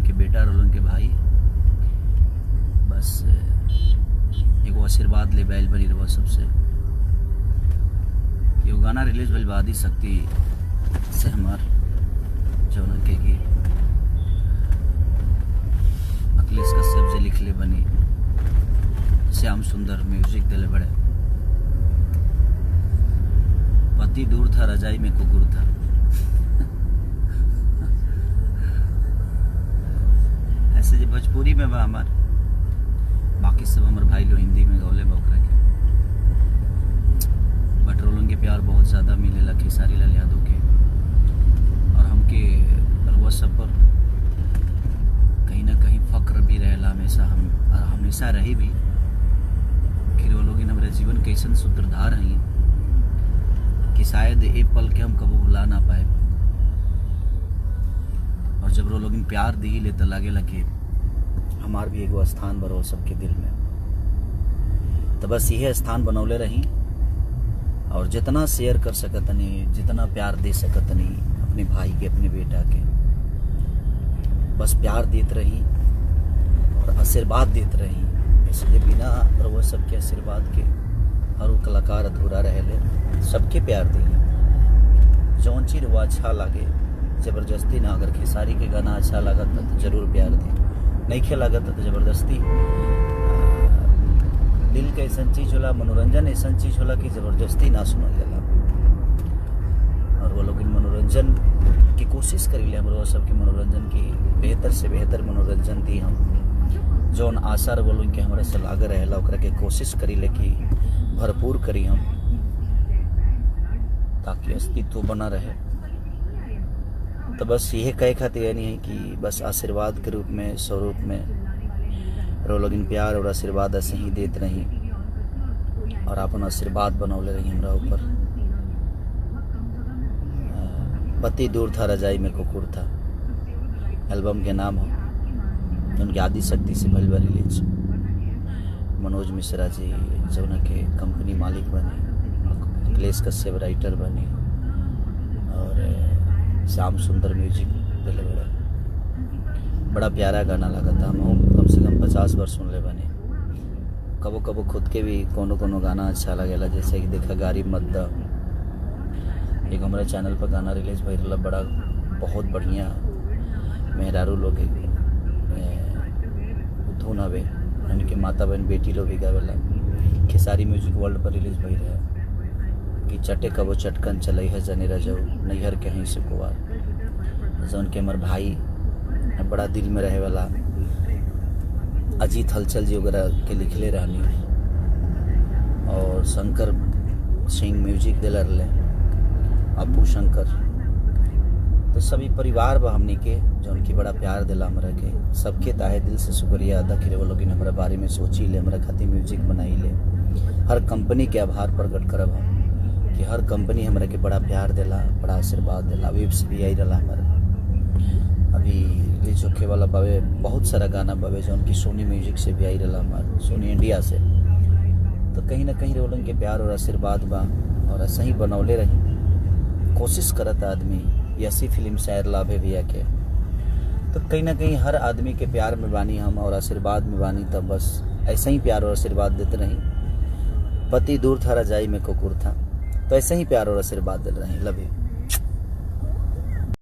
रोलन के बेटा, रोलन के भाई, बस एगो आशीर्वाद ले बैल बनी रहो सबसे कि वो गाना रिलीज भइल बा आदि शक्ति से हमार जौन के की अखिलेश कश्यप से लिखले बनी, श्याम सुंदर म्यूजिक दिले बड़े। पति दूर था रजाई में कुकुर था। ऐसे जी भोजपुरी में बा हमार, बाकी सब हमारे भाई लोग हिंदी में गौले बकरा के। बट रोलन के प्यार बहुत ज़्यादा मिलेला खेसारी लाल यादव के, और हमके रउआ सब पर कहीं ना कहीं फक्र भी रहेला हमेशा, हम हमेशा रही भी कि वो लोग हमारे जीवन के ऐसा सूत्रधार हैं कि शायद एक पल के हम कबू भुला ना पाए। और जब वो लोग प्यार दी ले तो लगे कि हमार भी एगो स्थान बरो सबके दिल में, तो बस यह स्थान बनौले रही और जितना शेयर कर सकतनी, जितना प्यार दे सकतनी अपने भाई के, अपने बेटा के, बस प्यार देते रही और आशीर्वाद देते रही। इसलिए बिना प्रभु सबके आशीर्वाद के हर वो कलाकार अधूरा रहे। सबके प्यार दिए, जौन चीज वो अच्छा लगे जबरदस्ती ना। अगर खेसारी के गाना अच्छा लागत तो जरूर प्यार दी, नहीं खे लागत तो जबरदस्ती। दिल के ऐसा चीज होला, मनोरंजन ऐसा चीज होला कि जबरदस्ती ना सुनल जाला। और वो लोग इन मनोरंजन की कोशिश करी, हम लोग सबके मनोरंजन की बेहतर से बेहतर मनोरंजन दी। हम जौन आशा बोलूँ कि हमारे से लागे रहेला ओकरा के कोशिश करी ले कि भरपूर करी हम, ताकि अस्तित्व बना रहे। तो बस यह कहे खातिर यानी है कि बस आशीर्वाद के रूप में, स्वरूप में रो लोग प्यार और आशीर्वाद ऐसे ही देते रही और अपन आशीर्वाद बनौले रही हमरा ऊपर। पति दूर था रजाई में कुकुर था एल्बम के नाम हो, उनकी आदि शक्ति से भइल बा रिलीज। मनोज मिश्रा जी जौन के कंपनी मालिक बने, अखिलेश कश्यप राइटर बने और श्याम सुंदर म्यूजिक दिले बड़ा प्यारा गाना लगा था। हम कम से कम 50 बार सुन ले बने। कबो कबो खुद के भी कोनो कोनो गाना अच्छा लगेला, जैसे कि देखा गारी मद्दा एक हमारे चैनल पर गाना रिलीज भइल बड़ा बहुत बढ़िया मेहरारू लोग धुन हवे, उनके माता बहन बेटी लोग भी गावेला। खेसारी म्यूजिक वर्ल्ड पर रिलीज भइल है कि चटे कबो चटकन चलई है जने रजऊ नैहर के हहीं से कुवार। जौन के हमार भाई बड़ा दिल में रहे वाला अजीत हलचल जी वगैरह के लिखले रहनी, और शंकर सिंह म्यूजिक दिला रहे, अप्पू शंकर। तो सभी परिवार बा हमनी के जौन की बड़ा प्यार दिला हमरा के। सबके ताहे दिल से शुक्रिया अदा करे वो लोग हमारे बारे में सोची ले, हमारा खातिर म्यूजिक बनाई ले। हर कंपनी के आभार प्रकट करब हम कि हर कंपनी हमरा के बड़ा प्यार दिला, बड़ा आशीर्वाद दिला। वेब्स भी आई रहा हमारा, अभी रिलीज होखे वाला बावे बहुत सारा गाना बावे जौन की सोनी म्यूजिक से भी आई रहा हमारा, सोनी इंडिया से। तो कहीं ना कहीं रोलन के प्यार और आशीर्वाद बा और ऐसा ही बनौले रही। कोशिश करता आदमी ऐसी फिल्म शायर लाभे भैया के, तो कहीं ना कहीं हर आदमी के प्यार में बानी हम और आशीर्वाद में बानी। तब बस ऐसा ही प्यार और आशीर्वाद देते रही। पति दूर था रजाई में कुकुर था, तो ऐसे ही प्यार और आशीर्वाद दे रहे हैं। Love you.